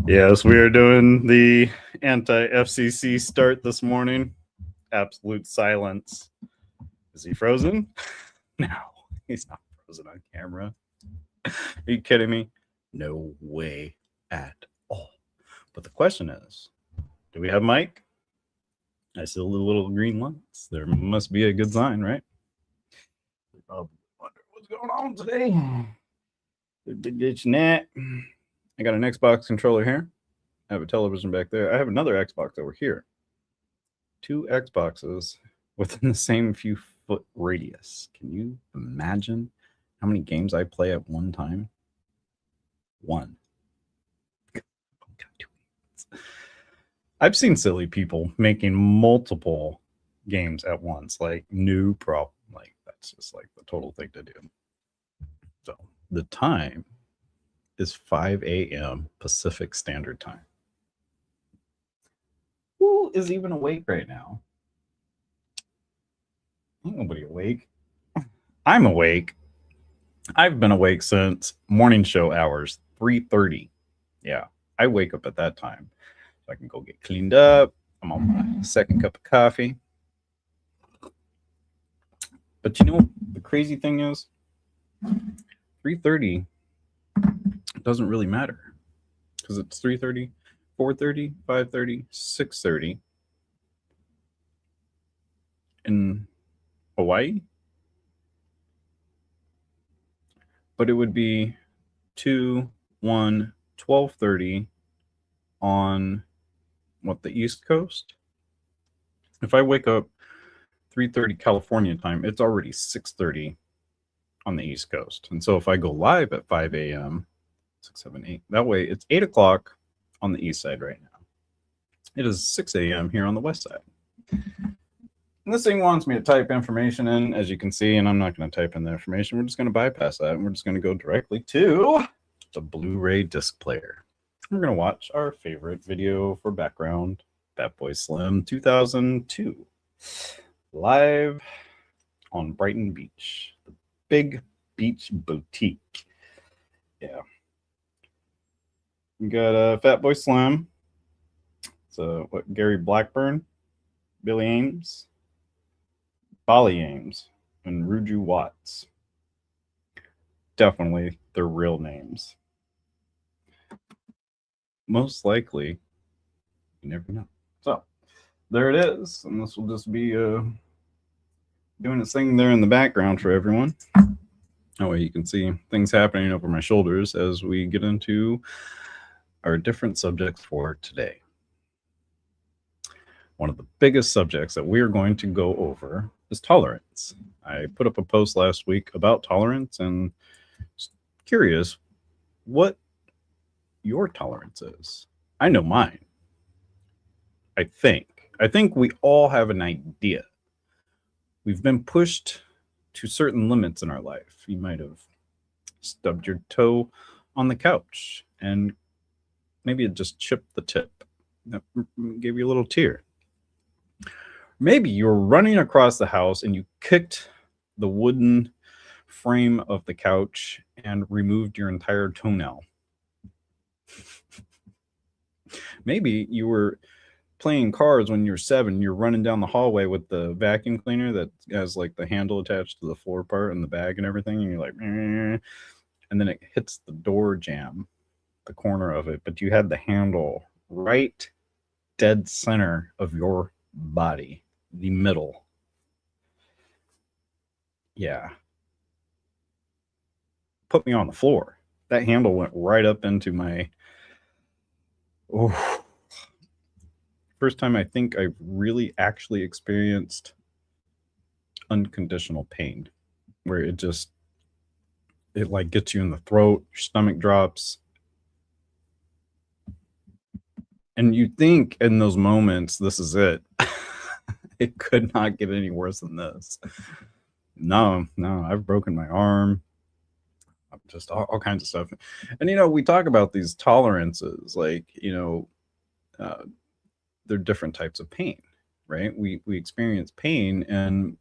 Yes, we are doing the anti-FCC start this morning. Absolute silence. Is he frozen? No, he's not frozen on camera. Are you kidding me? No way at all. But the question is, do we have Mike? I see the little green lights. There must be a good sign, right? We probably wonder what's going on today. I got an Xbox controller here. I have a television back there. I have another Xbox over here. Two Xboxes within the same few foot radius. Can you imagine how many games I play at one time? One. I've seen silly people making multiple games at once, like no problem. Like that's just like the total thing to do. So the time is 5 a.m. Pacific Standard Time. Who is even awake right now? Ain't nobody awake. I'm awake. I've been awake since morning show hours, 3:30. Yeah, I wake up at that time. So I can go get cleaned up. I'm on my second cup of coffee. But you know what the crazy thing is? 3:30 doesn't really matter. Because it's 3:30, 4:30, 5:30, 6:30 in Hawaii. But it would be 2, 1, 12:30 on what, the East Coast? If I wake up 3:30 California time, it's already 6:30 on the East Coast. And so if I go live at 5 a.m., 6, 7, 8, that way it's 8 o'clock on the East side right now. It is 6 a.m. here on the West side. And this thing wants me to type information in, as you can see, and I'm not going to type in the information. We're just going to bypass that, and we're just going to go directly to the Blu-ray disc player. We're going to watch our favorite video for background, Fatboy Slim 2002, live on Brighton Beach, the Big Beach Boutique. Yeah. We got Fatboy Slim. So what? Gary Blackburn, Billy Ames, Bolly Ames, and Ruju Watts. Definitely their real names. Most likely, you never know. So there it is, and this will just be doing its thing there in the background for everyone. That way you can see things happening over my shoulders as we get into our different subjects for today. One of the biggest subjects that we are going to go over is tolerance. I put up a post last week about tolerance and was curious what your tolerance is. I know mine. I think we all have an idea. We've been pushed to certain limits in our life. You might have stubbed your toe on the couch and maybe it just chipped the tip. That gave you a little tear. Maybe you were running across the house and you kicked the wooden frame of the couch and removed your entire toenail. Maybe you were playing cards when you're 7. You're running down the hallway with the vacuum cleaner that has like the handle attached to the floor part and the bag and everything. And you're like, and then it hits the door jamb, the corner of it. But you had the handle right dead center of your body, the middle. Yeah. Put me on the floor. That handle went right up into my... Oh. First time I think I've really actually experienced unconditional pain, where it like gets you in the throat, your stomach drops. And you think in those moments, this is it. It could not get any worse than this. No, I've broken my arm, just all kinds of stuff. And, we talk about these tolerances, like, they're different types of pain, right? We experience pain, and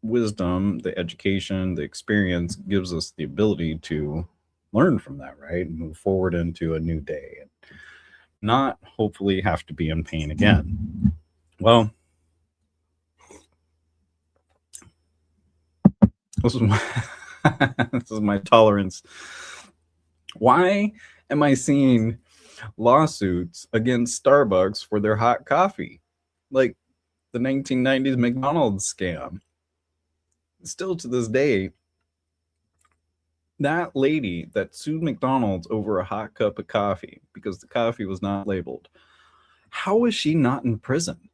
wisdom, the education, the experience gives us the ability to learn from that, right? And move forward into a new day and not hopefully have to be in pain again. Well, this is my, this is my tolerance. Why am I seeing lawsuits against Starbucks for their hot coffee? Like the 1990s McDonald's scam. Still to this day, that lady that sued McDonald's over a hot cup of coffee because the coffee was not labeled, how is she not in prison?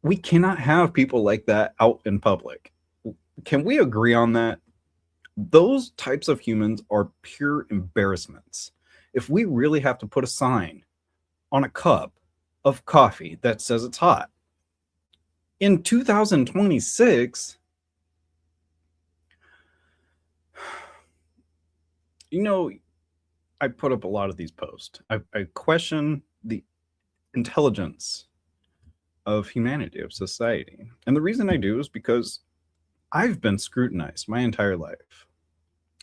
We cannot have people like that out in public. Can we agree on that? Those types of humans are pure embarrassments. If we really have to put a sign on a cup of coffee that says it's hot in 2026, you know, I put up a lot of these posts. I question the intelligence of humanity, of society. And the reason I do is because I've been scrutinized my entire life.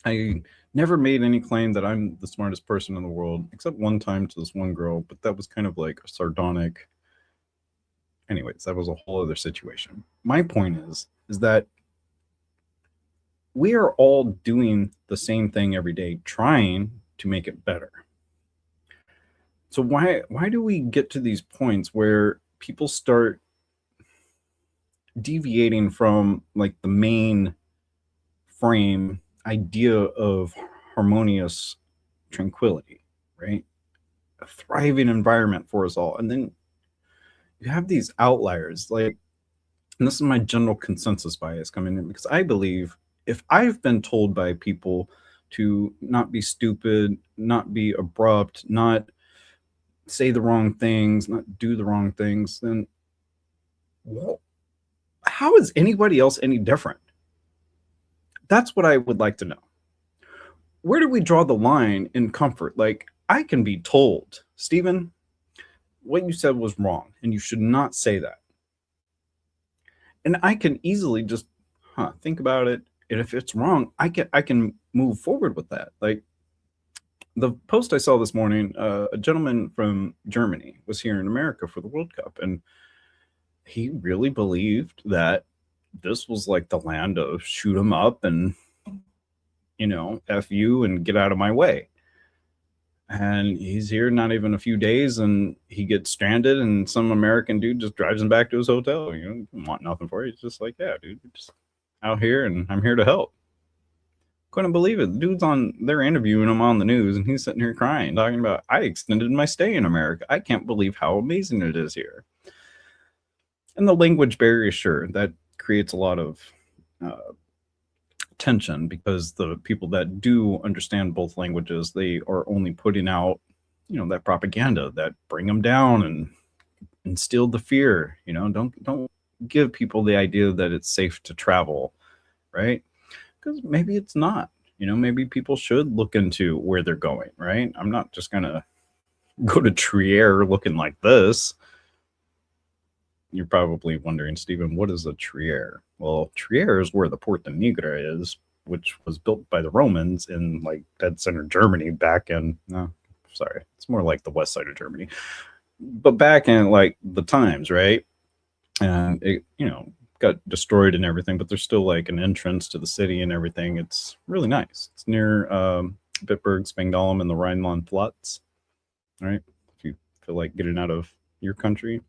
I never made any claim that I'm the smartest person in the world, except one time to this one girl, but that was kind of like a sardonic. Anyways, that was a whole other situation. My point is that we are all doing the same thing every day, trying to make it better. So why do we get to these points where people start deviating from like the main frame idea of harmonious tranquility, right? A thriving environment for us all. And then you have these outliers, like, and this is my general consensus bias coming in, because I believe if I've been told by people to not be stupid, not be abrupt, not say the wrong things, not do the wrong things, then well, how is anybody else any different? That's what I would like to know. Where do we draw the line in comfort? Like, I can be told, Stephen, what you said was wrong, and you should not say that. And I can easily just think about it. And if it's wrong, I can move forward with that. Like the post I saw this morning, a gentleman from Germany was here in America for the World Cup, and he really believed that this was like the land of shoot 'em up and F you and get out of my way. And he's here not even a few days, and he gets stranded, and some American dude just drives him back to his hotel. Want nothing for you. It's just like, yeah, dude, just out here, and I'm here to help. Couldn't believe it. The dude's they're interviewing him on the news, and he's sitting here crying, talking about, I extended my stay in America. I can't believe how amazing it is here. And the language barrier, sure, that creates a lot of tension, because the people that do understand both languages, they are only putting out, that propaganda that bring them down and instill the fear. Don't give people the idea that it's safe to travel, right? Because maybe it's not. Maybe people should look into where they're going, right? I'm not just gonna go to Trier looking like this. You're probably wondering, Stephen, what is a Trier? Well, Trier is where the Porta Nigra is, which was built by the Romans in like dead center Germany back in, no, sorry, it's more like the west side of Germany, but back in like the times, right? And it, got destroyed and everything, but there's still like an entrance to the city and everything. It's really nice. It's near Bitburg, Spangdahlem, and the Rhineland-Pfalz. All right, if you feel like getting out of your country,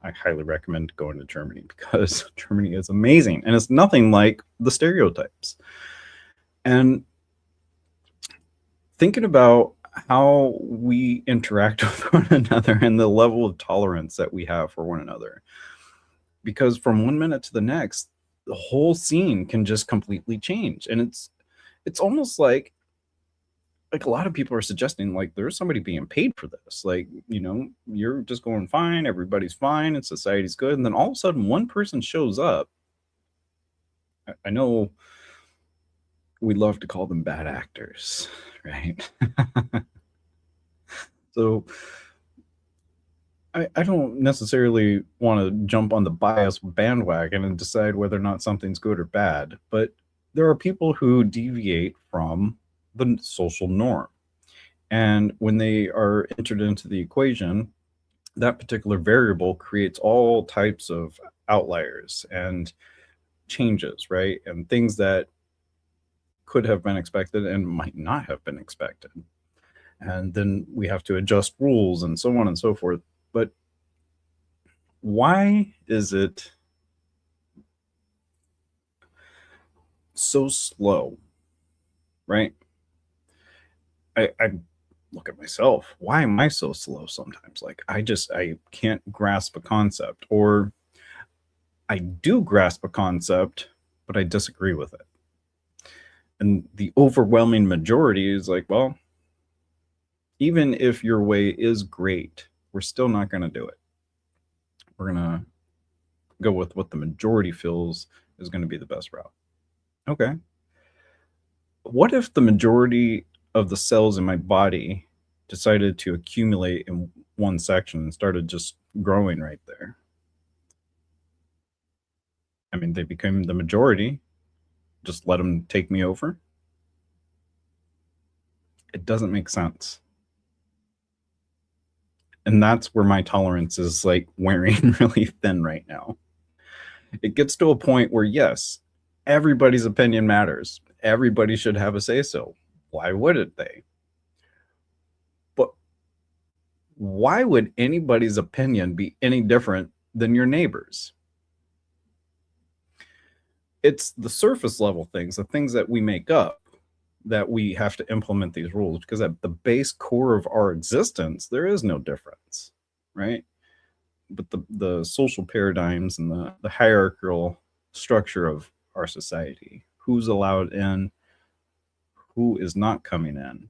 I highly recommend going to Germany, because Germany is amazing, and it's nothing like the stereotypes. And thinking about how we interact with one another and the level of tolerance that we have for one another, because from one minute to the next, the whole scene can just completely change. And it's almost like a lot of people are suggesting like there's somebody being paid for this. Like, you're just going fine, everybody's fine, and society's good. And then all of a sudden one person shows up. I know we love to call them bad actors, right? So I don't necessarily want to jump on the bias bandwagon and decide whether or not something's good or bad, but there are people who deviate from the social norm. And when they are entered into the equation, that particular variable creates all types of outliers and changes, right? And things that could have been expected and might not have been expected. And then we have to adjust rules and so on and so forth. But why is it so slow, right? I look at myself. Why am I so slow sometimes? Like I can't grasp a concept, or I do grasp a concept, but I disagree with it. And the overwhelming majority is like, well, even if your way is great, we're still not going to do it. We're going to go with what the majority feels is going to be the best route. Okay. What if the majority of the cells in my body decided to accumulate in one section and started just growing right there? I mean, they became the majority. Just let them take me over. It doesn't make sense. And that's where my tolerance is like wearing really thin right now. It gets to a point where, yes, everybody's opinion matters. Everybody should have a say so. Why wouldn't they? But why would anybody's opinion be any different than your neighbor's? It's the surface level things, the things that we make up, that we have to implement these rules, because at the base core of our existence, there is no difference, right? But the social paradigms and the hierarchical structure of our society, who's allowed in, who is not coming in,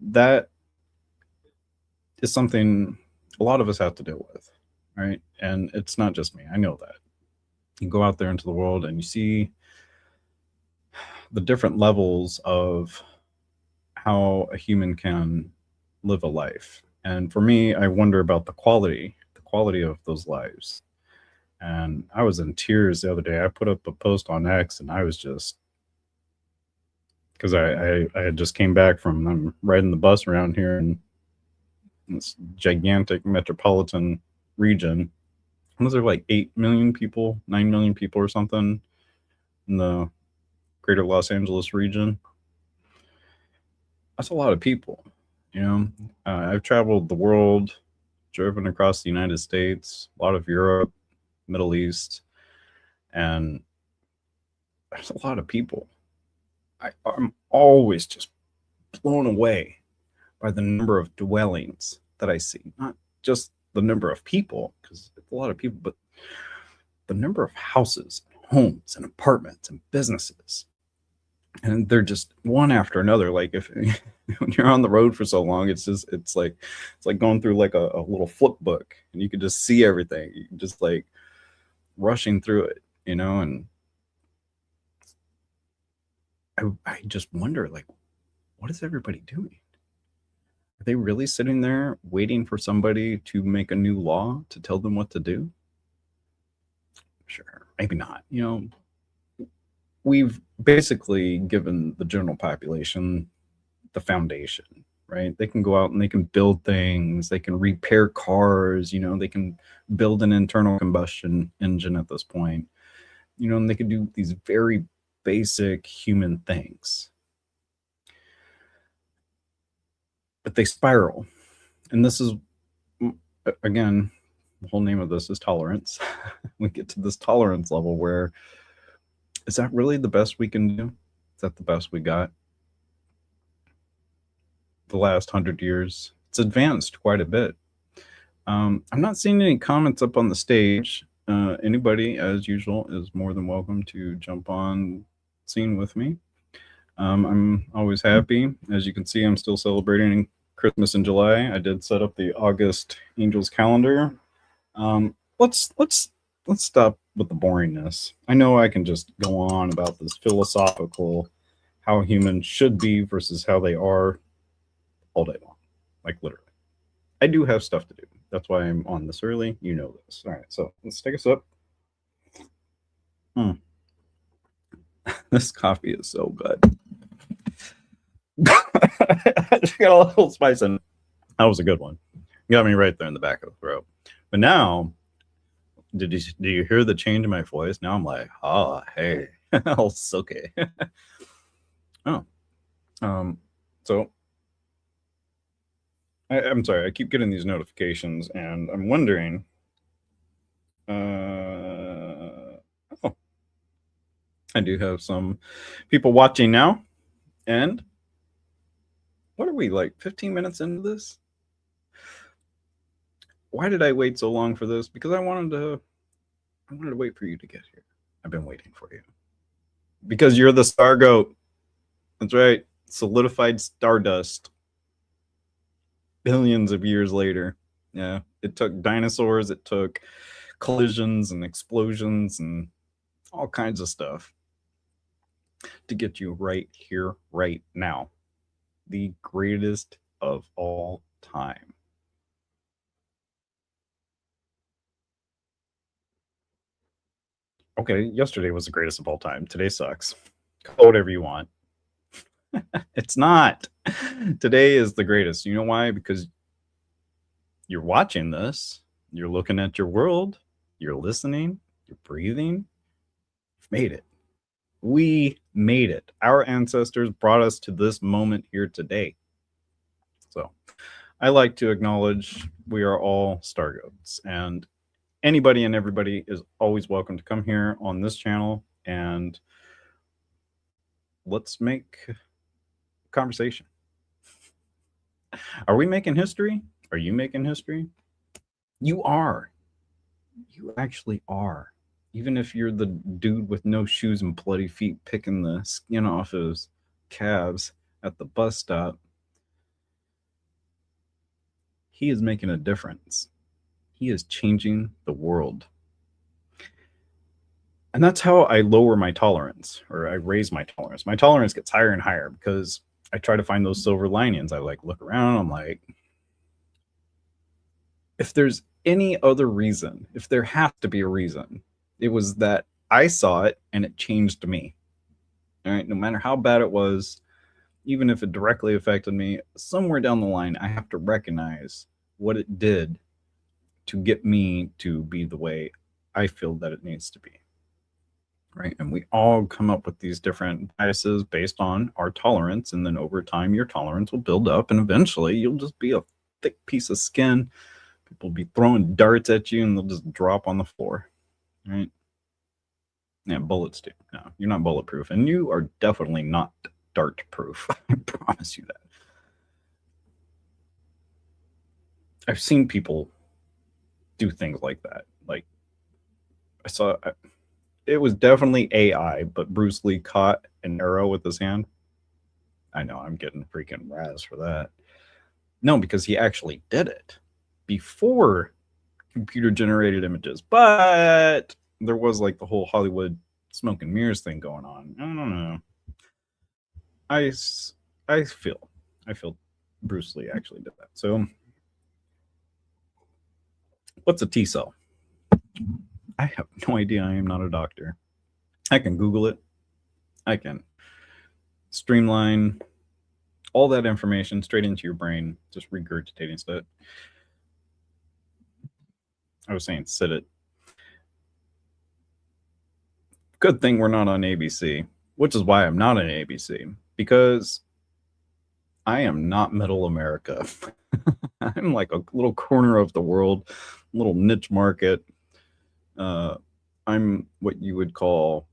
that is something a lot of us have to deal with, right? And it's not just me. I know that. You go out there into the world and you see the different levels of how a human can live a life. And for me, I wonder about the quality of those lives. And I was in tears the other day. I put up a post on X, and I was just, because I had just came back from, I'm riding the bus around here in this gigantic metropolitan region. Was there like 8 million people, 9 million people or something in the greater Los Angeles region? That's a lot of people, you know. I've traveled the world, driven across the United States, a lot of Europe, Middle East, and there's a lot of people. I'm always just blown away by the number of dwellings that I see. Not just the number of people, because it's a lot of people, but the number of houses, homes, and apartments and businesses. And they're just one after another. Like if when you're on the road for so long, it's like going through like a little flip book, and you can just see everything. You can just like rushing through it, you know. And I just wonder, like, what is everybody doing? Are they really sitting there waiting for somebody to make a new law to tell them what to do? Sure, maybe not. You know, we've basically given the general population the foundation, right? They can go out and they can build things, they can repair cars, you know, they can build an internal combustion engine at this point, you know, and they can do these very basic human things. But they spiral. And this is, again, the whole name of this is tolerance. We get to this tolerance level where, is that really the best we can do? Is that the best we got? The last 100 years, it's advanced quite a bit. I'm not seeing any comments up on the stage. Anybody, as usual, is more than welcome to jump on scene with me. I'm always happy. As you can see, I'm still celebrating Christmas in July. I did set up the August Angels calendar. Let's stop with the boringness. I know I can just go on about this philosophical, how humans should be versus how they are, all day long, like literally. I do have stuff to do. That's why I'm on this early. You know this. All right, so let's take a sip. This coffee is so good. I just got a little spice in it. That was a good one. Got me right there in the back of the throat. But now, do you hear the change in my voice? Now I'm like, oh, hey, it's okay. Oh, so I'm sorry. I keep getting these notifications, and I'm wondering. Oh, I do have some people watching now, and what are we, like 15 minutes into this? Why did I wait so long for this? Because I wanted to wait for you to get here. I've been waiting for you. Because you're the star goat. That's right. Solidified stardust. Billions of years later. Yeah. It took dinosaurs, it took collisions and explosions and all kinds of stuff to get you right here, right now. The greatest of all time. Okay, yesterday was the greatest of all time. Today sucks. Call whatever you want. It's not. Today is the greatest. You know why? Because you're watching this, you're looking at your world, you're listening, you're breathing. You've made it. We made it. Our ancestors brought us to this moment here today. So I like to acknowledge we are all star goats, and anybody and everybody is always welcome to come here on this channel and let's make conversation. Are we making history? Are you making history? You are. You actually are. Even if you're the dude with no shoes and bloody feet picking the skin off his calves at the bus stop, he is making a difference. He is changing the world. And that's how I lower my tolerance, or I raise my tolerance. My tolerance gets higher and higher because I try to find those silver linings. I like look around, I'm like, if there's any other reason, if there has to be a reason, it was that I saw it and it changed me. All right, no matter how bad it was, even if it directly affected me, somewhere down the line, I have to recognize what it did to get me to be the way I feel that it needs to be. Right. And we all come up with these different biases based on our tolerance. And then over time, your tolerance will build up. And eventually, you'll just be a thick piece of skin. People will be throwing darts at you and they'll just drop on the floor. Right. Yeah, bullets do. No, you're not bulletproof. And you are definitely not dart proof. I promise you that. I've seen people do things like that. Like, I saw. It was definitely AI, but Bruce Lee caught an arrow with his hand. I know I'm getting freaking razz for that. No, because he actually did it before computer generated images. But there was like the whole Hollywood smoke and mirrors thing going on. I don't know. I feel Bruce Lee actually did that. So what's a T cell? I have no idea. I am not a doctor. I can Google it. I can streamline all that information straight into your brain, just regurgitating stuff. I was saying sit it. Good thing we're not on ABC, which is why I'm not on ABC, because I am not middle America. I'm like a little corner of the world, little niche market. I'm what you would call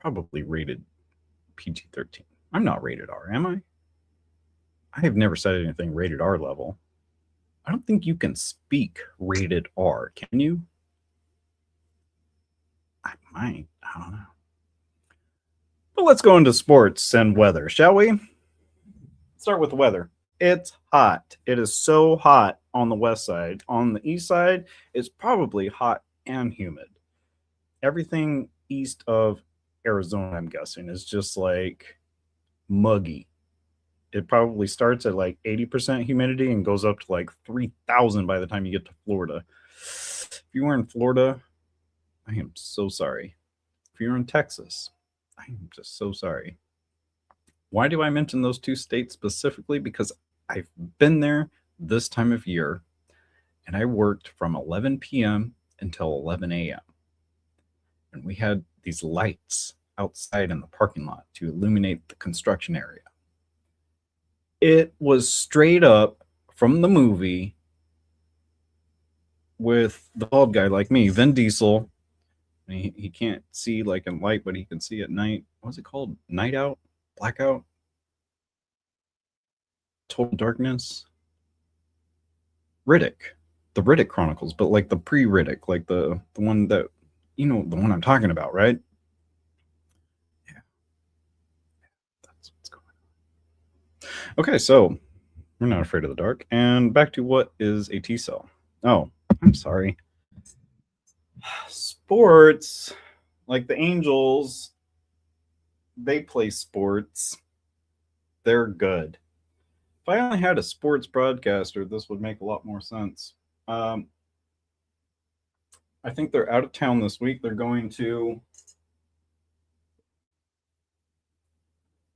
probably rated PG-13. I'm not rated R, am I? I have never said anything rated R level. I don't think you can speak rated R, can you? I might. I don't know. But let's go into sports and weather, shall we? Start with the weather. It's hot. It is so hot on the west side. On the east side, it's probably hot and humid. Everything east of Arizona, I'm guessing, is just like muggy. It probably starts at like 80% humidity and goes up to like 3,000 by the time you get to Florida. If you were in Florida, I am so sorry if you're in Texas, I'm just so sorry. Why do I mention those two states specifically? Because I've been there this time of year, and I worked from 11 p.m. until 11 a.m. And we had these lights outside in the parking lot to illuminate the construction area. It was straight up from the movie with the bald guy like me, Vin Diesel. He can't see like in light, but he can see at night. What's it called? Night out? Blackout? Total darkness? Riddick. The Riddick Chronicles, but like the pre-Riddick, like the one that, the one I'm talking about, right? Yeah. That's what's going on. Okay, so we're not afraid of the dark. And back to what is a T cell. Oh, I'm sorry. Sports, like the Angels, they play sports. They're good. If I only had a sports broadcaster, this would make a lot more sense. I think they're out of town this week. They're going to.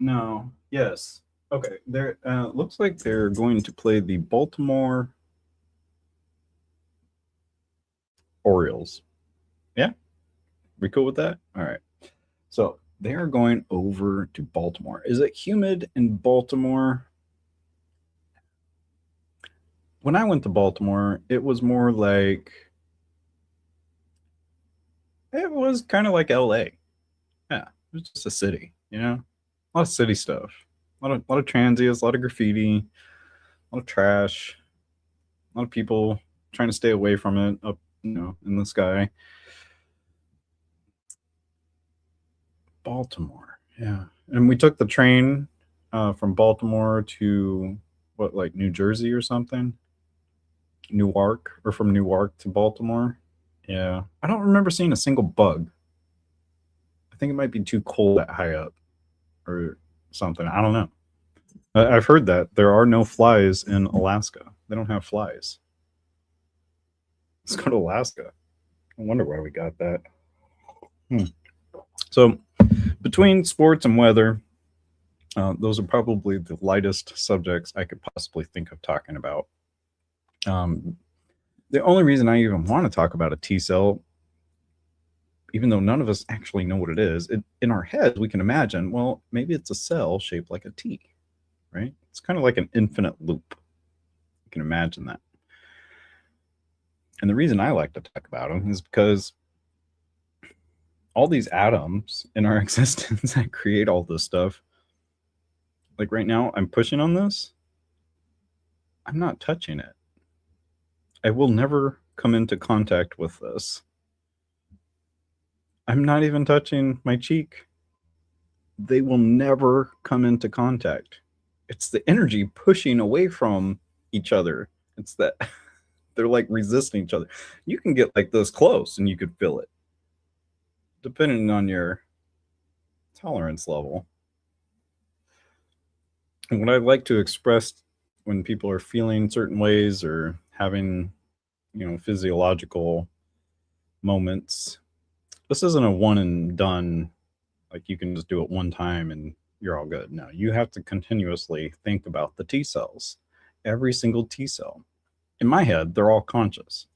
No. Yes. Okay. They're looks like they're going to play the Baltimore Orioles. Yeah. We cool with that? All right. So they are going over to Baltimore. Is it humid in Baltimore? When I went to Baltimore, it was more like it was kind of like LA. Yeah, it was just a city, a lot of city stuff, a lot of transients, a lot of graffiti, a lot of trash, a lot of people trying to stay away from it up, in the sky. Baltimore, yeah, and we took the train from Baltimore to what, like New Jersey or something, Newark, or from Newark to Baltimore. Yeah, I don't remember seeing a single bug. I think it might be too cold that high up or something. I don't know. I've heard that there are no flies in Alaska. They don't have flies. Let's go to Alaska. I wonder why we got that. So, between sports and weather, those are probably the lightest subjects I could possibly think of talking about. The only reason I even want to talk about a T cell, even though none of us actually know what it is, in our heads we can imagine, well, maybe it's a cell shaped like a T, right? It's kind of like an infinite loop. You can imagine that. And the reason I like to talk about them is because all these atoms in our existence that create all this stuff, like right now, I'm pushing on this. I'm not touching it. I will never come into contact with this. I'm not even touching my cheek. They will never come into contact. It's the energy pushing away from each other. It's that they're like resisting each other. You can get like this close and you could feel it, depending on your tolerance level. And what I like to express when people are feeling certain ways or having, physiological moments, this isn't a one and done, like you can just do it one time and you're all good. No, you have to continuously think about the T cells. Every single T cell. In my head, they're all conscious.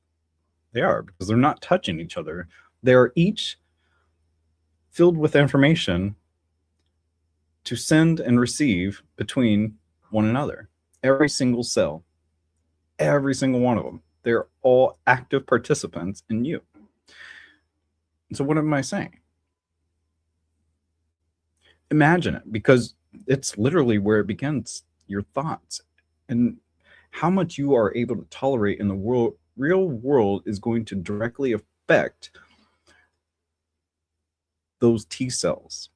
They are, because they're not touching each other. They are each filled with information to send and receive between one another. Every single cell, every single one of them. They're all active participants in you. So what am I saying? Imagine it, because it's literally where it begins, your thoughts. And how much you are able to tolerate in the real world is going to directly affect those T cells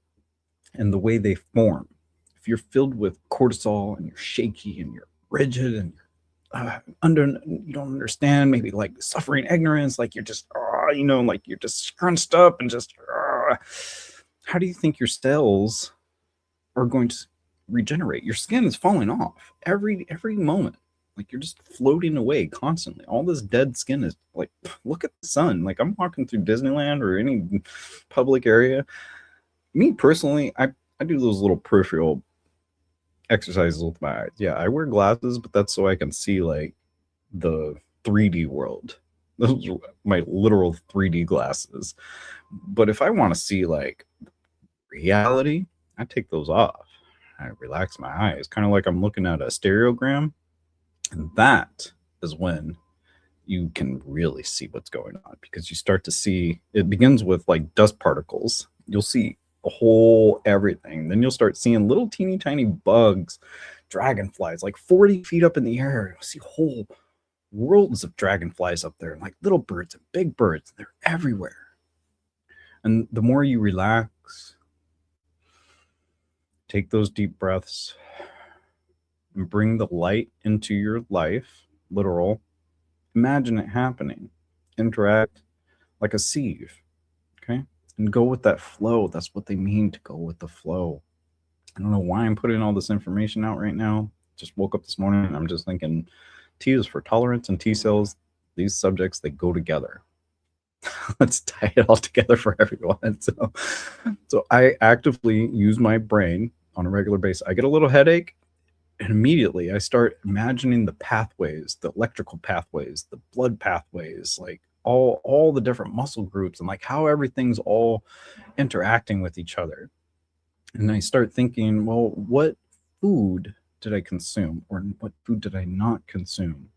and the way they form. If you're filled with cortisol and you're shaky and you're rigid and you're you don't understand, maybe like suffering ignorance, like you're just, like you're just scrunched up and just, how do you think your cells are going to regenerate? Your skin is falling off every moment. Like you're just floating away constantly. All this dead skin is like, look at the sun. Like I'm walking through Disneyland or any public area. Me personally, I do those little peripheral exercises with my eyes. Yeah, I wear glasses, but that's so I can see like the 3D world. Those are my literal 3D glasses. But if I want to see like reality, I take those off. I relax my eyes, kind of like I'm looking at a stereogram. And that is when you can really see what's going on because you start to see it begins with like dust particles. You'll see a whole everything. Then you'll start seeing little teeny tiny bugs, dragonflies, like 40 feet up in the air. You'll see whole worlds of dragonflies up there, like little birds and big birds. They're everywhere. And the more you relax, take those deep breaths, and bring the light into your life, literal. Imagine it happening. Interact like a sieve, okay? And go with that flow. That's what they mean to go with the flow. I don't know why I'm putting all this information out right now. Just woke up this morning and I'm just thinking T is for tolerance and T cells. These subjects, they go together. Let's tie it all together for everyone. So I actively use my brain on a regular basis. I get a little headache and immediately I start imagining the pathways, the electrical pathways, the blood pathways, like all the different muscle groups and like how everything's all interacting with each other. And I start thinking, well, what food did I consume or what food did I not consume?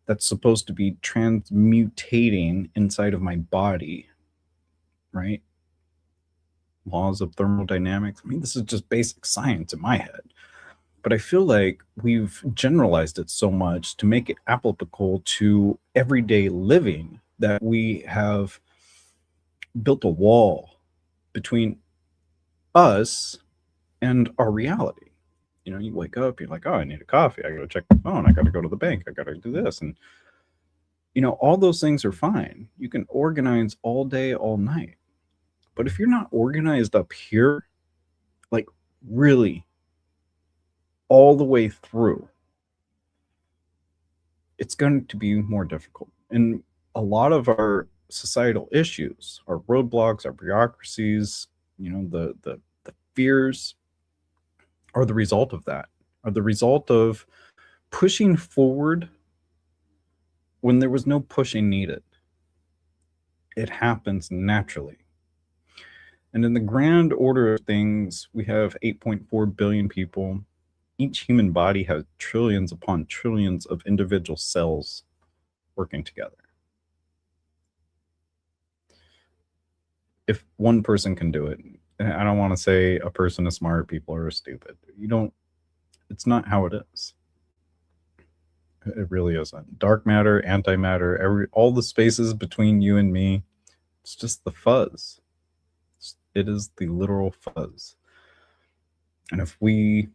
That's supposed to be transmutating inside of my body, right? Laws of thermodynamics. I mean, this is just basic science in my head. But I feel like we've generalized it so much to make it applicable to everyday living that we have built a wall between us and our reality. You know, you wake up, you're like, oh, I need a coffee. I got to check the phone. I got to go to the bank. I got to do this. And, you know, all those things are fine. You can organize all day, all night. But if you're not organized up here, like really all the way through, it's going to be more difficult. And a lot of our societal issues, our roadblocks, our bureaucracies, you know, the fears are the result of that, are the result of pushing forward when there was no pushing needed. It happens naturally. And in the grand order of things, we have 8.4 billion people. Each human body has trillions upon trillions of individual cells working together. If one person can do it, I don't want to say a person is smart, people are stupid. You don't, it's not how it is. It really isn't. Dark matter, antimatter, all the spaces between you and me, it's just the fuzz. It is the literal fuzz. And if we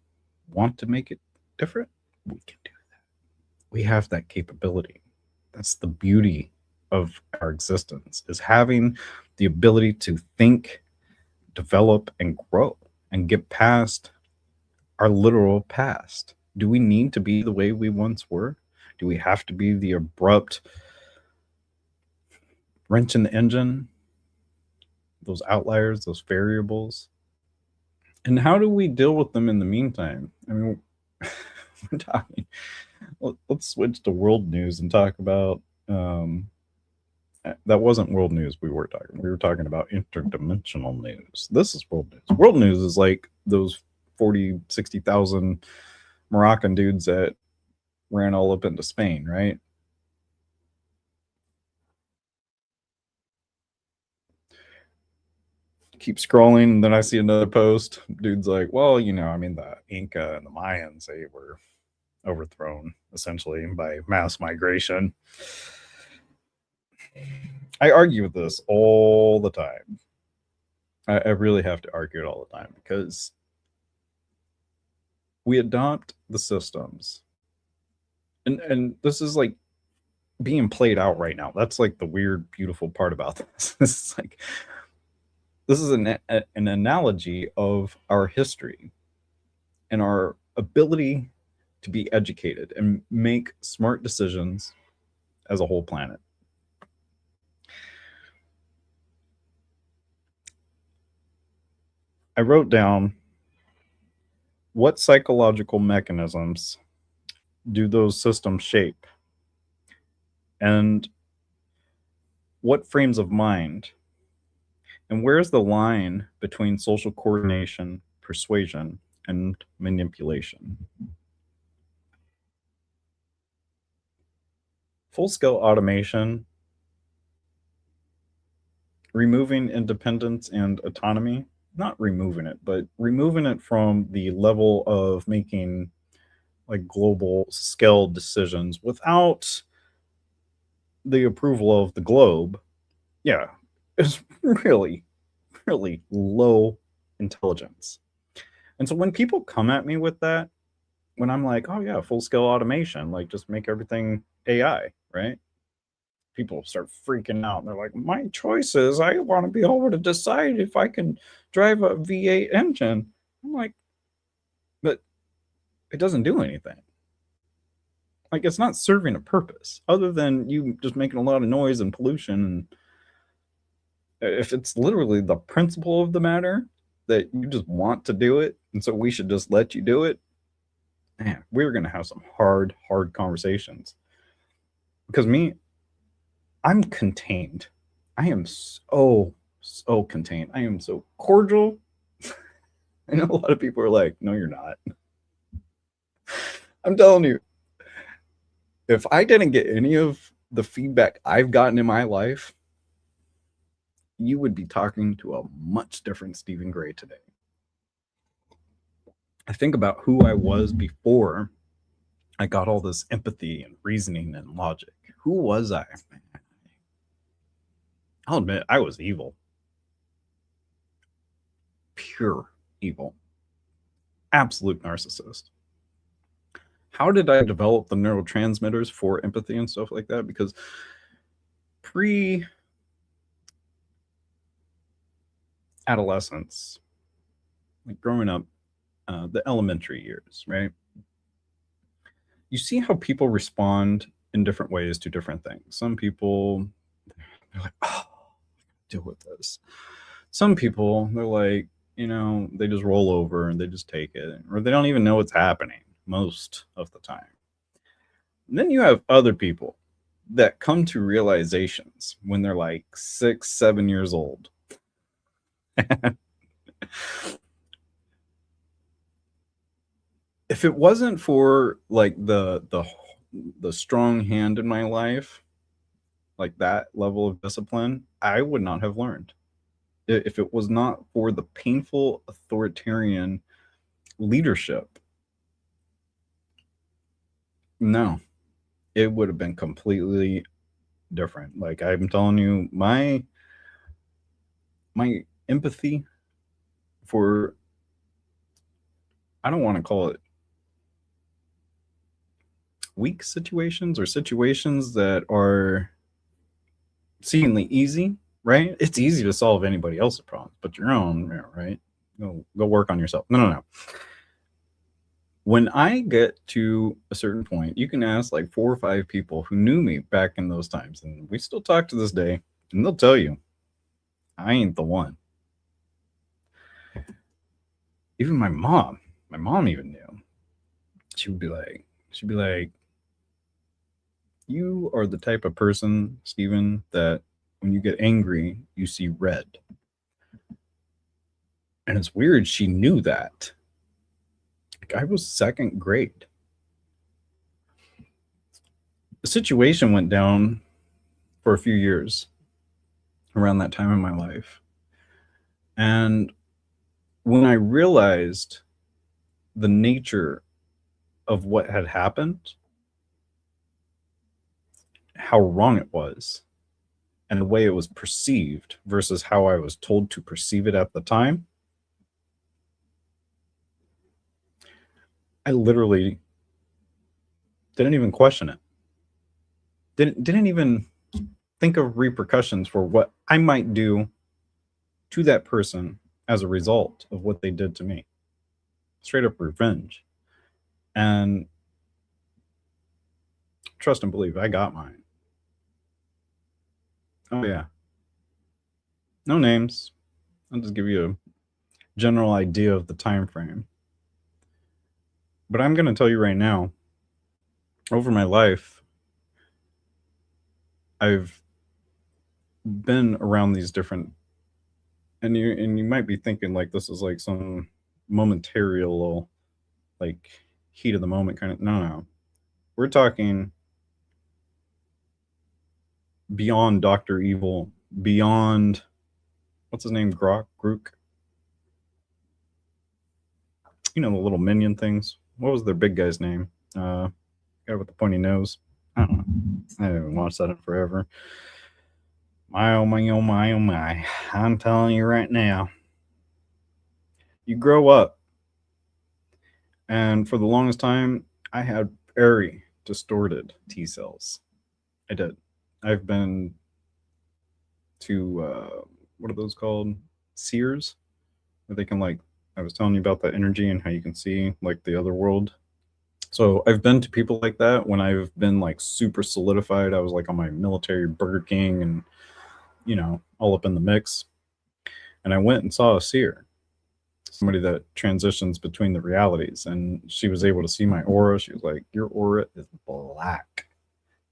want to make it different, we can do that. We have that capability. That's the beauty of our existence, is having the ability to think, develop, and grow and get past our literal past. Do we need to be the way we once were? Do we have to be the abrupt wrench in the engine? Those outliers, those variables? And how do we deal with them in the meantime? I mean, we're talking, let's switch to world news and talk about, that wasn't world news we were talking about interdimensional news. This is world news. World news is like those 40, 60,000 Moroccan dudes that ran all up into Spain, right? Keep scrolling, and then I see another post. Dude's like, well, you know, I mean, the Inca and the Mayans, they were overthrown essentially by mass migration. I argue with this all the time. I really have to argue it all the time because we adopt the systems. And this is like being played out right now. That's like the weird, beautiful part about this. This is like, this is an analogy of our history and our ability to be educated and make smart decisions as a whole planet. I wrote down what psychological mechanisms do those systems shape, and what frames of mind, and where's the line between social coordination, persuasion, and manipulation. Full-scale automation, removing independence and autonomy, not removing it, but removing it from the level of making like global scale decisions without the approval of the globe, yeah, is really, really low intelligence. And so when people come at me with that, when I'm like, oh yeah, full scale automation, like just make everything AI, right? People start freaking out. They're like, my choice is I want to be able to decide if I can drive a V8 engine. I'm like, but it doesn't do anything. Like, it's not serving a purpose other than you just making a lot of noise and pollution. And if it's literally the principle of the matter that you just want to do it, and so we should just let you do it, man, we're going to have some hard conversations. Because I'm contained. I am so contained. I am so cordial. I know a lot of people are like, no, you're not. I'm telling you, if I didn't get any of the feedback I've gotten in my life, you would be talking to a much different Stephen Gray today. I think about who I was before I got all this empathy and reasoning and logic. Who was I? I'll admit, I was evil. Pure evil. Absolute narcissist. How did I develop the neurotransmitters for empathy and stuff like that? Because pre-adolescence, like growing up, the elementary years, right? You see how people respond in different ways to different things. Some people, they're like, oh, deal with this. Some people, they're like, they just roll over and they just take it, or they don't even know what's happening most of the time. And then you have other people that come to realizations when they're like 6, 7 years old. If it wasn't for like the strong hand in my life, like that level of discipline, I would not have learned. If it was not for the painful authoritarian leadership, no, it would have been completely different. Like, I'm telling you, my empathy for, I don't want to call it weak situations or situations that are seemingly easy, right? It's easy to solve anybody else's problems, but your own, right? Go work on yourself. No. When I get to a certain point, you can ask like 4 or 5 people who knew me back in those times, and we still talk to this day, and they'll tell you, I ain't the one. Even my mom even knew. She would be like, you are the type of person, Stephen, that when you get angry, you see red. And it's weird, she knew that. Like, I was 2nd grade. The situation went down for a few years around that time in my life. And when I realized the nature of what had happened, how wrong it was, and the way it was perceived versus how I was told to perceive it at the time, I literally didn't even question it. Didn't even think of repercussions for what I might do to that person as a result of what they did to me. Straight up revenge. And trust and believe, I got mine. Oh yeah. No names. I'll just give you a general idea of the time frame. But I'm going to tell you right now, over my life, I've been around these different, and you might be thinking like this is like some momentary little like heat of the moment kind of. No. We're talking beyond Dr. Evil, beyond what's his name? Grook. You know, the little minion things. What was their big guy's name? Guy with the pointy nose. I don't know. I haven't watched that in forever. My oh my oh my oh my. I'm telling you right now. You grow up. And for the longest time, I had very distorted T cells. I did. I've been to what are those called? Seers, where they can like. I was telling you about that energy and how you can see like the other world. So I've been to people like that when I've been like super solidified. I was like on my military Burger King and all up in the mix. And I went and saw a seer, somebody that transitions between the realities, and she was able to see my aura. She was like, "Your aura is black."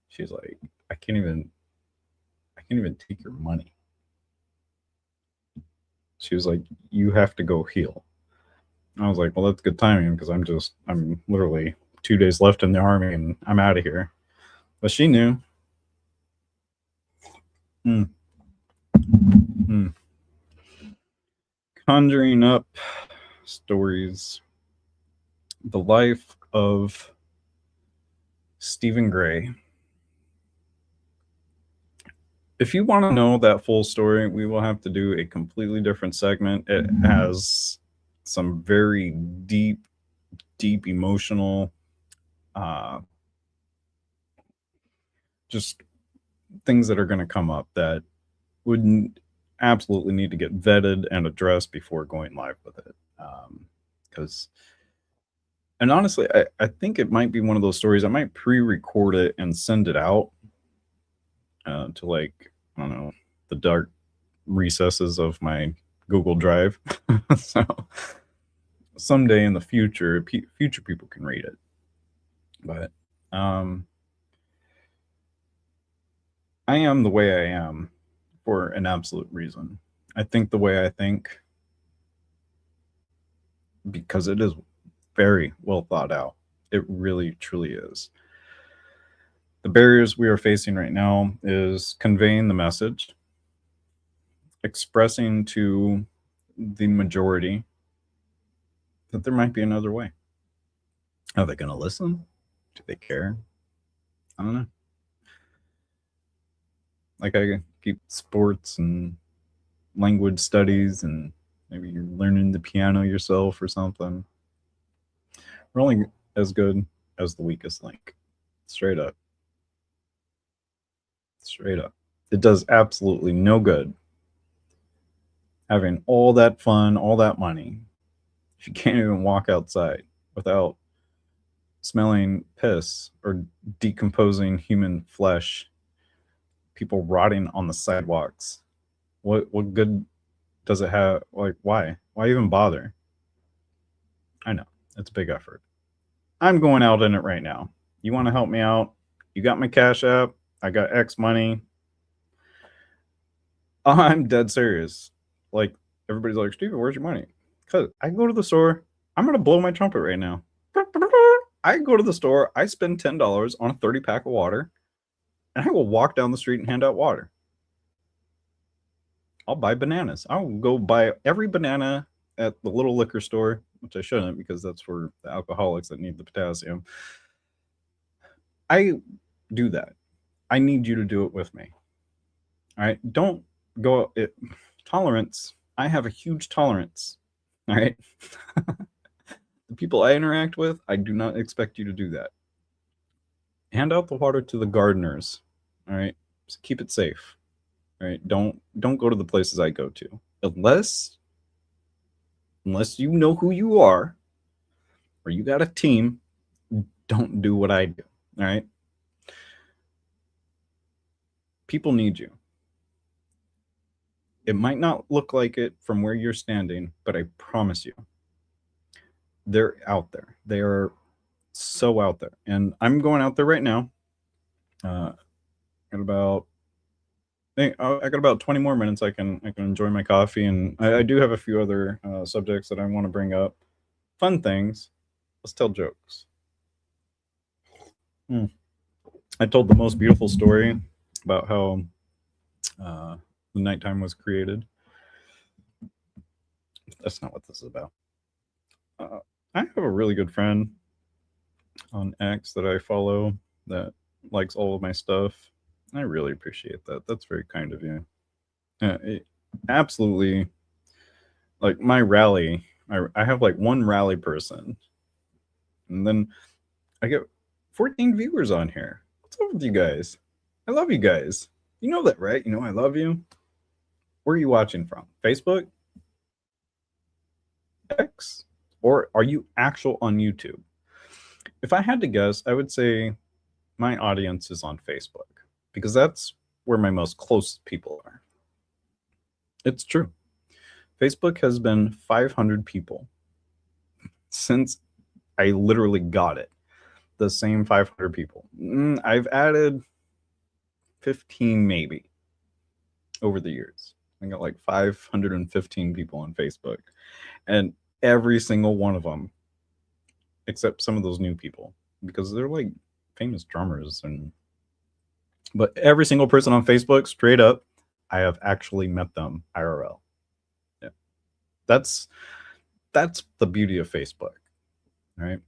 She's like, I can't even take your money." She was like, "You have to go heal." I was like, "Well, that's good timing because I'm literally 2 days left in the army and I'm out of here." But she knew. Mm. Mm. Conjuring up stories. The life of Stephen Gray. If you want to know that full story, we will have to do a completely different segment. It has some very deep emotional, just things that are going to come up that would absolutely need to get vetted and addressed before going live with it. And honestly, I think it might be one of those stories. I might pre-record it and send it out to like, I don't know, the dark recesses of my Google Drive. So someday in the future, future people can read it. But I am the way I am for an absolute reason. I think the way I think because it is very well thought out. It really, truly is. The barriers we are facing right now is conveying the message, expressing to the majority that there might be another way. Are they going to listen? Do they care? I don't know. Like I keep sports and language studies, and maybe you're learning the piano yourself or something. We're only as good as the weakest link. Straight up. Straight up. It does absolutely no good having all that fun, all that money, if you can't even walk outside without smelling piss or decomposing human flesh, people rotting on the sidewalks. What good does it have? Like, why even bother? I know it's a big effort. I'm going out in it right now. You want to help me out? You got my Cash App. I got X money. I'm dead serious. Like, everybody's like, "Steven, where's your money?" Because I go to the store. I'm going to blow my trumpet right now. I go to the store. I spend $10 on a 30-pack of water, and I will walk down the street and hand out water. I'll buy bananas. I'll go buy every banana at the little liquor store, which I shouldn't because that's for the alcoholics that need the potassium. I do that. I need you to do it with me. All right? Don't go tolerance. I have a huge tolerance. All right? The people I interact with, I do not expect you to do that. Hand out the water to the gardeners. All right? Just keep it safe. All right? Don't go to the places I go to. Unless you know who you are or you got a team, don't do what I do. All right? People need you. It might not look like it from where you're standing, but I promise you, they're out there. They are so out there. And I'm going out there right now. Got about I got about 20 more minutes. I can enjoy my coffee, and I do have a few other subjects that I want to bring up. Fun things. Let's tell jokes. Hmm. I told the most beautiful story about how the nighttime was created. That's not what this is about. I have a really good friend on X that I follow that likes all of my stuff. I really appreciate that. That's very kind of you. Absolutely. Like my rally, I have like one rally person, and then I get 14 viewers on here. What's up with you guys? I love you guys. You know that, right? You know I love you. Where are you watching from? Facebook? X? Or are you actual on YouTube? If I had to guess, I would say my audience is on Facebook because that's where my most close people are. It's true. Facebook has been 500 people since I literally got it. The same 500 people. I've added 15 maybe over the years. I got like 515 people on Facebook, and every single one of them, except some of those new people, because they're like famous drummers, but every single person on Facebook, straight up, I have actually met them IRL. Yeah, that's the beauty of Facebook, right?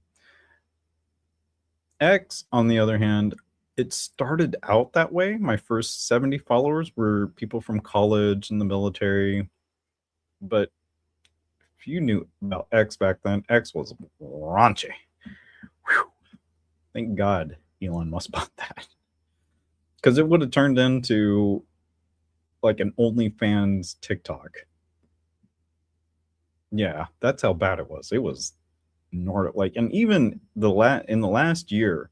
X, on the other hand, it started out that way. My first 70 followers were people from college and the military. But if you knew about X back then, X was raunchy. Whew. Thank God Elon Musk bought that. Because it would have turned into like an OnlyFans TikTok. Yeah, that's how bad it was. It was like, and even in the last year,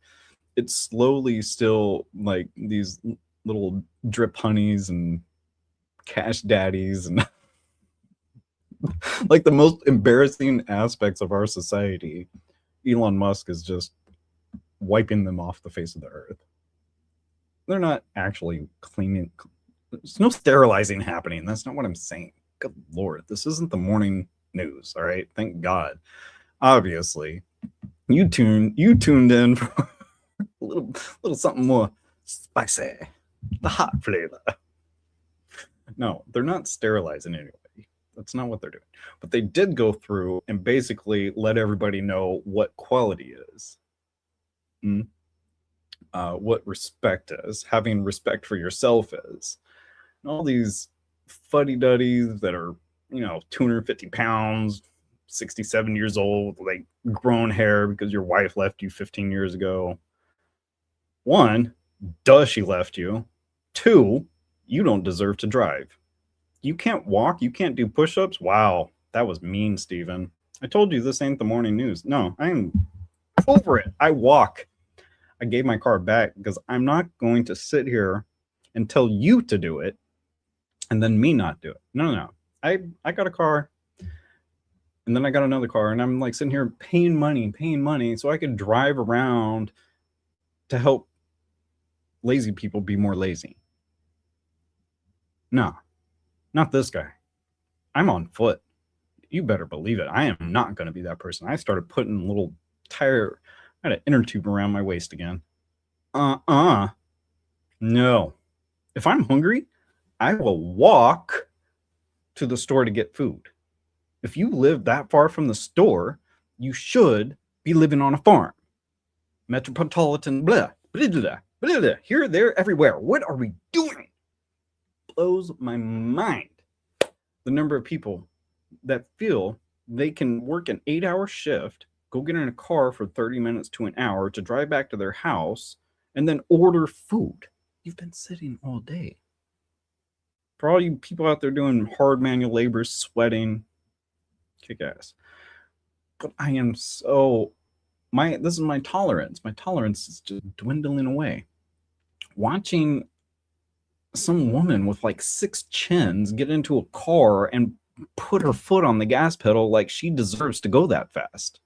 it's slowly still like these little drip honeys and cash daddies and like the most embarrassing aspects of our society. Elon Musk is just wiping them off the face of the earth. They're not actually cleaning. There's no sterilizing happening. That's not what I'm saying. Good Lord, this isn't the morning news. All right, thank God. Obviously, you tuned in for a little something more spicy, the hot flavor. No, they're not sterilizing anyway. That's not what they're doing. But they did go through and basically let everybody know what quality is. What respect is, having respect for yourself is. And all these fuddy-duddies that are, 250 pounds, 67 years old, like grown hair because your wife left you 15 years ago. One, she left you. Two, you don't deserve to drive. You can't walk. You can't do push-ups. Wow, that was mean, Steven. I told you this ain't the morning news. No, I am over it. I walk. I gave my car back because I'm not going to sit here and tell you to do it and then me not do it. No. I got a car and then I got another car and I'm like sitting here paying money so I could drive around to help lazy people be more lazy. No, not this guy. I'm on foot. You better believe it. I am not going to be that person. I started putting a little tire, I had an inner tube around my waist again. No. If I'm hungry, I will walk to the store to get food. If you live that far from the store, you should be living on a farm. Metropolitan, blah, blah, blah, blah, blah. Here, there, everywhere. What are we doing? Blows my mind. The number of people that feel they can work an 8-hour shift, go get in a car for 30 minutes to an hour to drive back to their house, and then order food. You've been sitting all day. For all you people out there doing hard manual labor, sweating, kick ass. But I am so this is my tolerance. My tolerance is just dwindling away. Watching some woman with like 6 chins get into a car and put her foot on the gas pedal like she deserves to go that fast.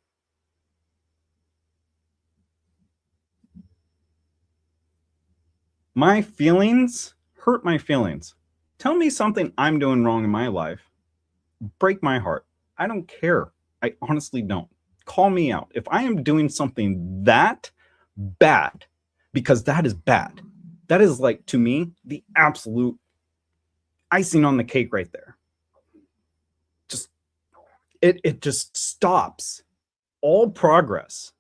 My feelings hurt my feelings. Tell me something I'm doing wrong in my life. Break my heart. I don't care. I honestly don't. Call me out. If I am doing something that bad, because that is bad, that is like, to me, the absolute icing on the cake right there. Just, it just stops all progress,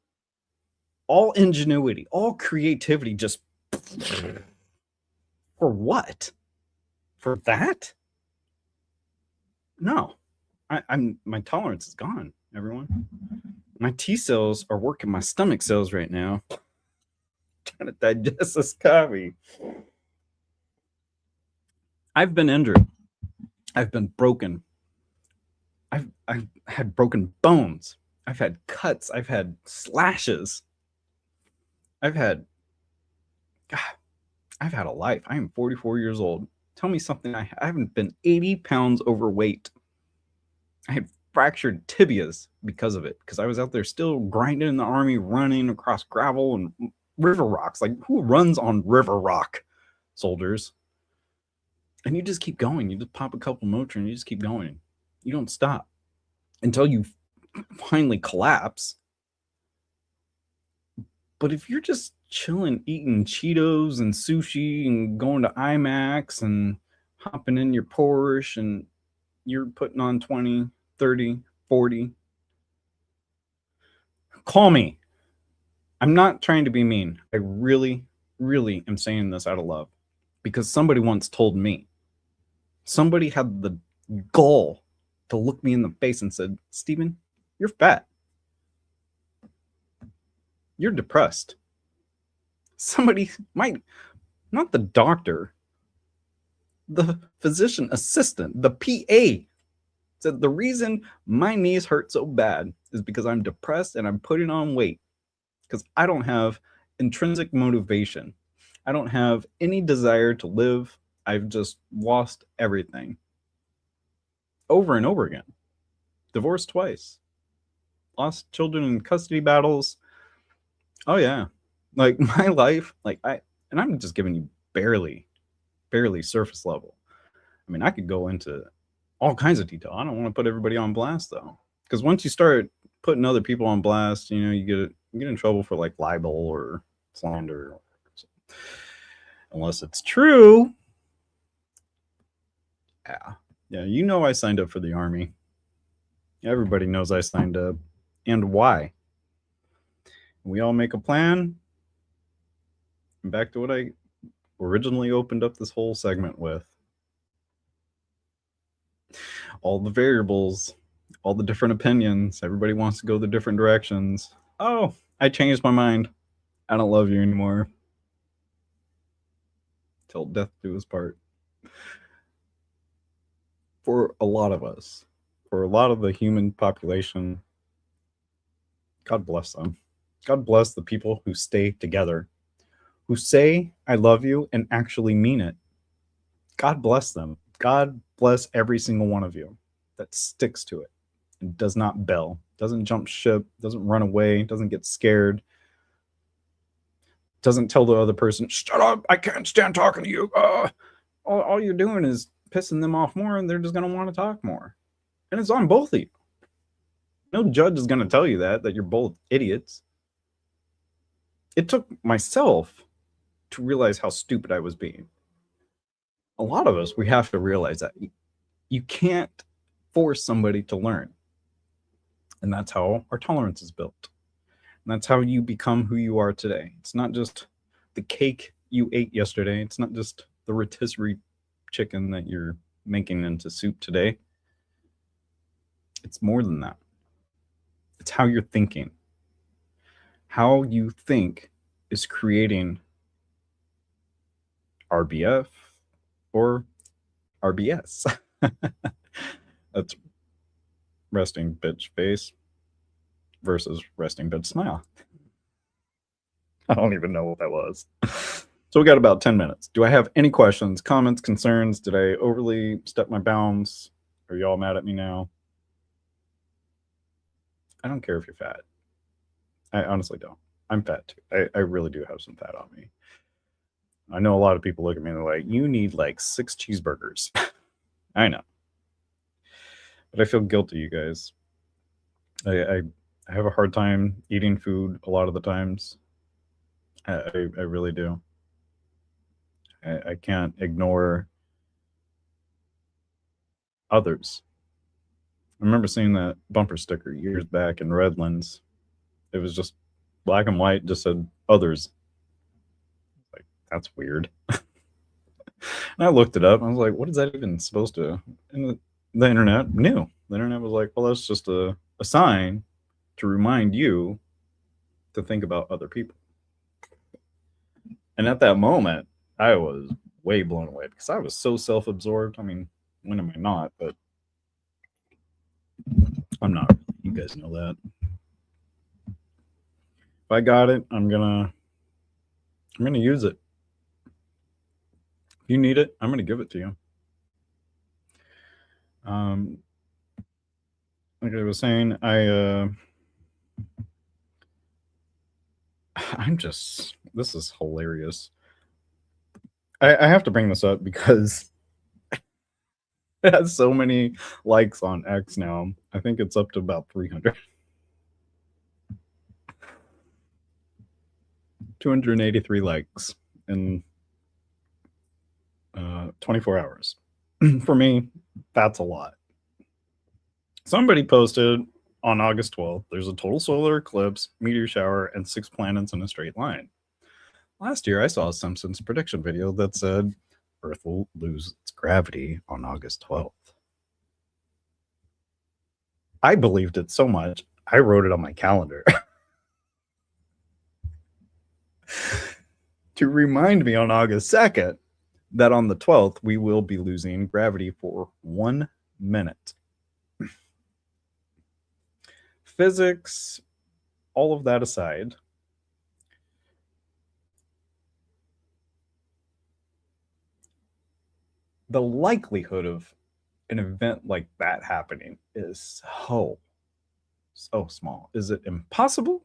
all ingenuity, all creativity. Just for what? For that? No, I'm my tolerance is gone, everyone. My T cells are working my stomach cells right now, trying to digest this coffee. I've been injured. I've been broken. I've had broken bones. I've had cuts. I've had slashes. I've had a life. I am 44 years old. Tell me something. I haven't been 80 pounds overweight. I had fractured tibias because of it, because I was out there still grinding in the army, running across gravel and river rocks. Like, who runs on river rock, soldiers? And you just keep going. You just pop a couple Motrin, you just keep going. You don't stop until you finally collapse. But if you're just chilling, eating Cheetos and sushi and going to IMAX and hopping in your Porsche and you're putting on 20, 30, 40, call me. I'm not trying to be mean. I really, really am saying this out of love, because somebody once told me, somebody had the gall to look me in the face and said, Stephen, you're fat. You're depressed. Somebody might, not the doctor, the physician assistant, the PA, said the reason my knees hurt so bad is because I'm depressed and I'm putting on weight, because I don't have intrinsic motivation. I don't have any desire to live. I've just lost everything. Over and over again. Divorced twice. Lost children in custody battles. Oh yeah. Like, my life, like, and I'm just giving you barely surface level. I mean, I could go into all kinds of detail. I don't want to put everybody on blast though, because once you start putting other people on blast, you know, you get in trouble for like libel or slander, unless it's true. Yeah, you know, I signed up for the army. Everybody knows I signed up, and why. We all make a plan. And back to what I originally opened up this whole segment with. All the variables, all the different opinions. Everybody wants to go the different directions. Oh, I changed my mind. I don't love you anymore. Till death do us part. For a lot of us, for a lot of the human population, God bless them. God bless the people who stay together, who say, I love you, and actually mean it. God bless them. God bless every single one of you that sticks to it and does not bail, doesn't jump ship, doesn't run away, doesn't get scared, doesn't tell the other person, shut up, I can't stand talking to you. All you're doing is pissing them off more, and they're just going to want to talk more. And it's on both of you. No judge is going to tell you that you're both idiots. It took myself to realize how stupid I was being. A lot of us, we have to realize that you can't force somebody to learn. And that's how our tolerance is built. And that's how you become who you are today. It's not just the cake you ate yesterday. It's not just the rotisserie chicken that you're making into soup today. It's more than that. It's how you're thinking. How you think is creating RBF or RBS. That's resting bitch face versus resting bitch smile. I don't even know what that was. So we got about 10 minutes. Do I have any questions, comments, concerns? Did I overly step my bounds? Are y'all mad at me now? I don't care if you're fat. I honestly don't. I'm fat too. I really do have some fat on me. I know a lot of people look at me and they're like, you need like 6 cheeseburgers. I know. But I feel guilty, you guys. I have a hard time eating food a lot of the times. I really do. I can't ignore others. I remember seeing that bumper sticker years back in Redlands. It was just black and white, just said others. Like, that's weird. And I looked it up. I was like, what is that even supposed to? And the internet knew. The internet was like, well, that's just a sign to remind you to think about other people. And at that moment, I was way blown away because I was so self-absorbed. I mean, when am I not? But I'm not. You guys know that. If I got it, I'm gonna use it. If you need it, I'm gonna give it to you. Like I was saying, I'm just, this is hilarious. I have to bring this up because it has so many likes on X now. I think it's up to about 300. 283 likes in 24 hours. For me, that's a lot. Somebody posted on August 12th, there's a total solar eclipse, meteor shower, and 6 planets in a straight line. Last year, I saw a Simpsons prediction video that said Earth will lose its gravity on August 12th. I believed it so much, I wrote it on my calendar to remind me on August 2nd that on the 12th, we will be losing gravity for 1 minute. Physics, all of that aside, the likelihood of an event like that happening is so small. Is it impossible?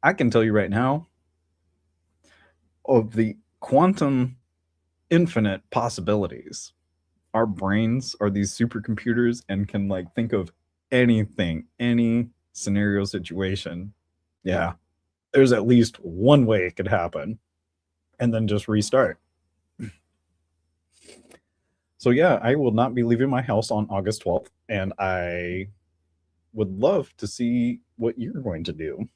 I can tell you right now, of the quantum infinite possibilities, our brains are these supercomputers and can like think of anything, any scenario situation. Yeah, there's at least one way it could happen and then just restart. So yeah, I will not be leaving my house on August 12th, and I would love to see what you're going to do.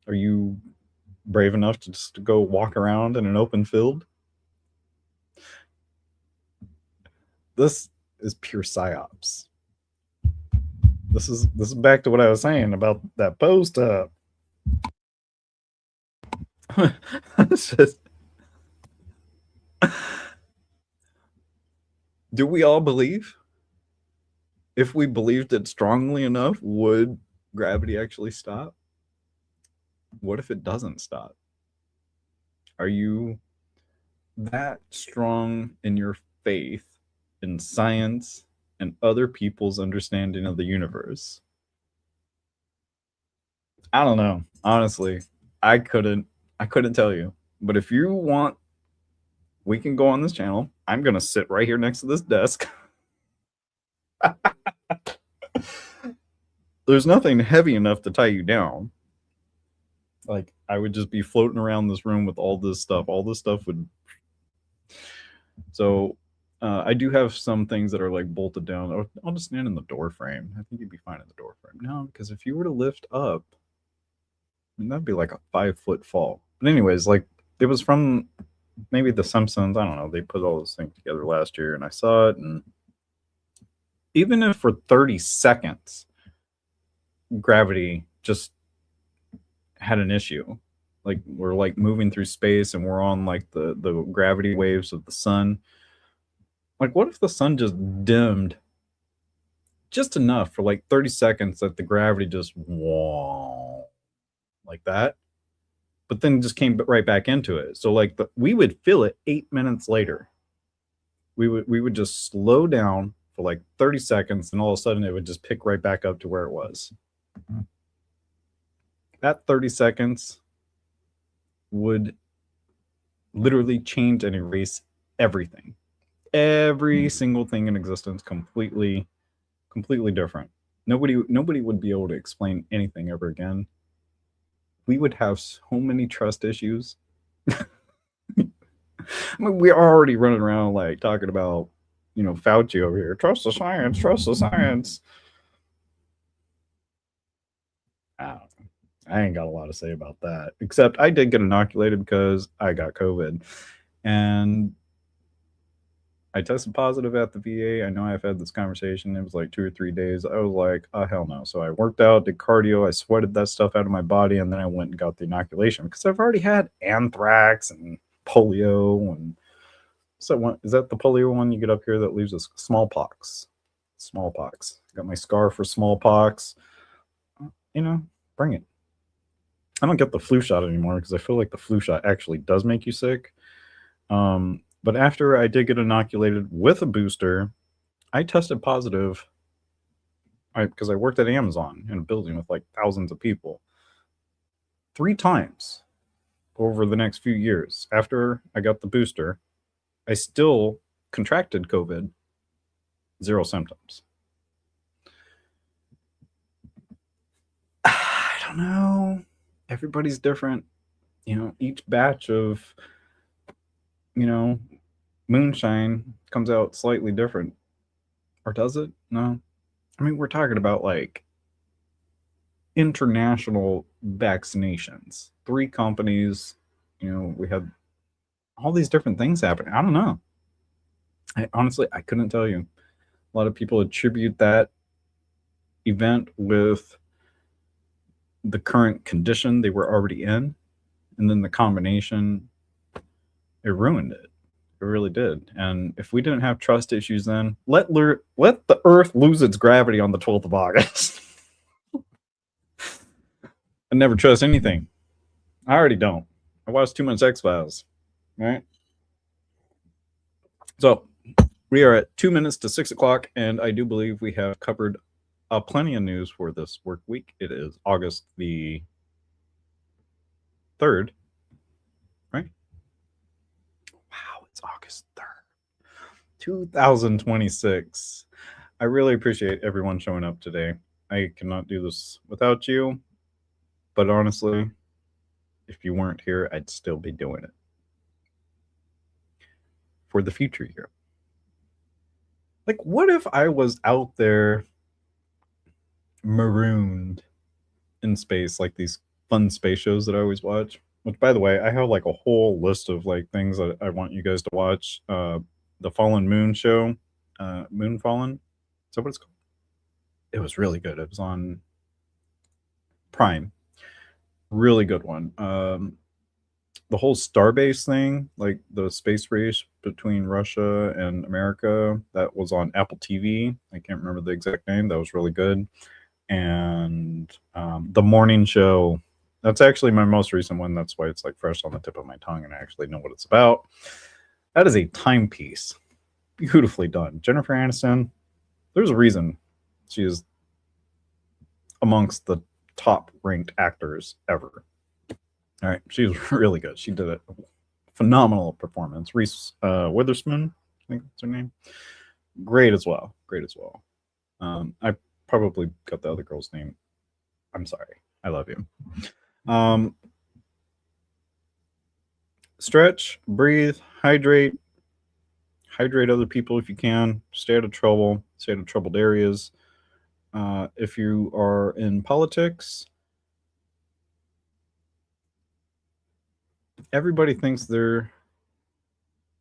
Are you brave enough to just go walk around in an open field? This is pure psyops. This is back to what I was saying about that post. It's just, do we all believe? If we believed it strongly enough, would gravity actually stop? What if it doesn't stop? Are you that strong in your faith in science and other people's understanding of the universe? I don't know. Honestly, I couldn't tell you. But if you want, we can go on this channel. I'm going to sit right here next to this desk. There's nothing heavy enough to tie you down. Like, I would just be floating around this room with all this stuff. All this stuff would. So I do have some things that are like bolted down. I'll just stand in the door frame. I think you'd be fine in the door frame. No, because if you were to lift up, I mean, that'd be like a 5-foot fall. But anyways, like, it was from maybe The Simpsons. I don't know. They put all those things together last year, and I saw it. And even if for 30 seconds, gravity just had an issue, like we're like moving through space and we're on like the gravity waves of the sun. Like, what if the sun just dimmed just enough for like 30 seconds that the gravity just, whoa, like that? but then just came right back into it. So like we would feel it 8 minutes later. We would just slow down for like 30 seconds, and all of a sudden it would just pick right back up to where it was. That 30 seconds would literally change and erase everything. Every single thing in existence completely different. Nobody would be able to explain anything ever again. We would have so many trust issues. I mean, we're already running around like talking about, Fauci over here. Trust the science, trust the science. I ain't got a lot to say about that, except I did get inoculated because I got COVID. And I tested positive at the VA. I know I've had this conversation. It was like 2 or 3 days. I was like, oh, hell no. So I worked out, did cardio. I sweated that stuff out of my body. And then I went and got the inoculation because I've already had anthrax and polio. And so is that the polio one you get up here that leaves us? Smallpox. Got my scar for smallpox. Bring it. I don't get the flu shot anymore because I feel like the flu shot actually does make you sick. But after I did get inoculated with a booster, I tested positive because I worked at Amazon in a building with like thousands of people 3 times over the next few years. After I got the booster, I still contracted COVID, 0 symptoms. I don't know. Everybody's different. Each batch of, moonshine comes out slightly different. Or does it? No. I mean, we're talking about like international vaccinations. 3 companies, we had all these different things happening. I don't know. Honestly, I couldn't tell you. A lot of people attribute that event with the current condition they were already in, and then the combination, it ruined it. It really did. And if we didn't have trust issues then, let the Earth lose its gravity on the 12th of August. I never trust anything. I already don't. I watched too much X-Files. Right? So we are at 2 minutes to 6 o'clock, and I do believe we have covered plenty of news for this work week. It is August the 3rd, right? Wow, it's August 3rd, 2026. I really appreciate everyone showing up today. I cannot do this without you, but honestly, if you weren't here, I'd still be doing it for the future year. Like, what if I was out there marooned in space, like these fun space shows that I always watch? Which, by the way, I have like a whole list of like things that I want you guys to watch. The Fallen Moon show, Moon Fallen. Is that what it's called? It was really good. It was on Prime. Really good one. The whole Starbase thing, like the space race between Russia and America, that was on Apple TV. I can't remember the exact name. That was really good. And The Morning Show, that's actually my most recent one. That's why it's like fresh on the tip of my tongue and I actually know what it's about. That is a timepiece. Beautifully done. Jennifer Aniston, there's a reason she is amongst the top ranked actors ever. All right, she was really good. She did a phenomenal performance. Reese Witherspoon, I think that's her name. Great as well. I probably got the other girl's name. I'm sorry. I love you. Stretch, breathe, hydrate other people if you can. Stay out of trouble. Stay out of troubled areas. If you are in politics, everybody thinks they're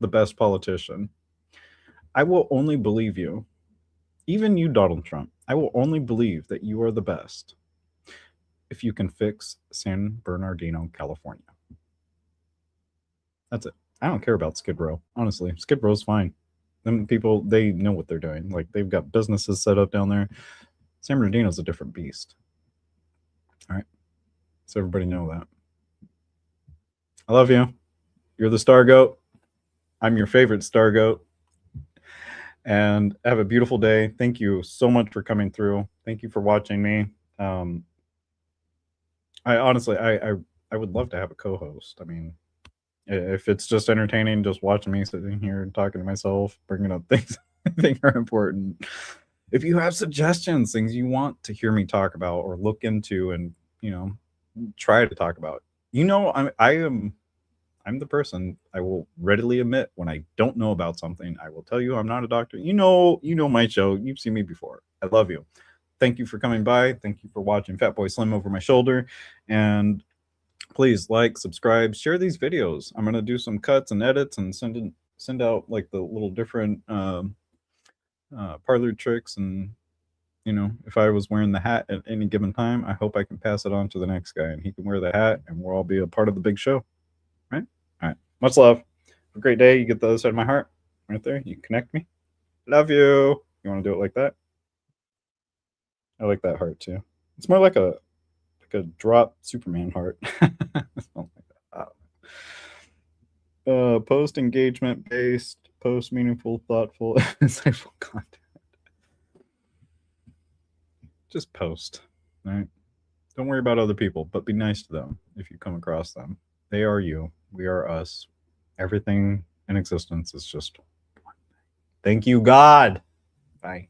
the best politician. I will only believe you. Even you, Donald Trump, I will only believe that you are the best if you can fix San Bernardino, California. That's it. I don't care about Skid Row. Honestly, Skid Row's fine. Them people, they know what they're doing. Like, they've got businesses set up down there. San Bernardino's a different beast. All right. So everybody know that. I love you. You're the Star Goat. I'm your favorite Star Goat. And have a beautiful day. Thank you so much for coming through. Thank you for watching me. I honestly, I would love to have a co-host. I mean, if it's just entertaining, just watching me sitting here and talking to myself, bringing up things I think are important. If you have suggestions, things you want to hear me talk about or look into, and try to talk about, I'm the person. I will readily admit when I don't know about something. I will tell you I'm not a doctor. You know my show. You've seen me before. I love you. Thank you for coming by. Thank you for watching Fat Boy Slim Over My Shoulder. And please like, subscribe, share these videos. I'm gonna do some cuts and edits and send out like the little different parlor tricks. And if I was wearing the hat at any given time, I hope I can pass it on to the next guy and he can wear the hat and we'll all be a part of the big show. Right? All right. Much love. Have a great day. You get the other side of my heart right there. You connect me. Love you. You want to do it like that? I like that heart too. It's more like a drop Superman heart. Something like that. Post engagement based, post meaningful, thoughtful, insightful content. Just post. All right. Don't worry about other people, but be nice to them if you come across them. They are you. We are us. Everything in existence is just one thing. Thank you, God. Bye.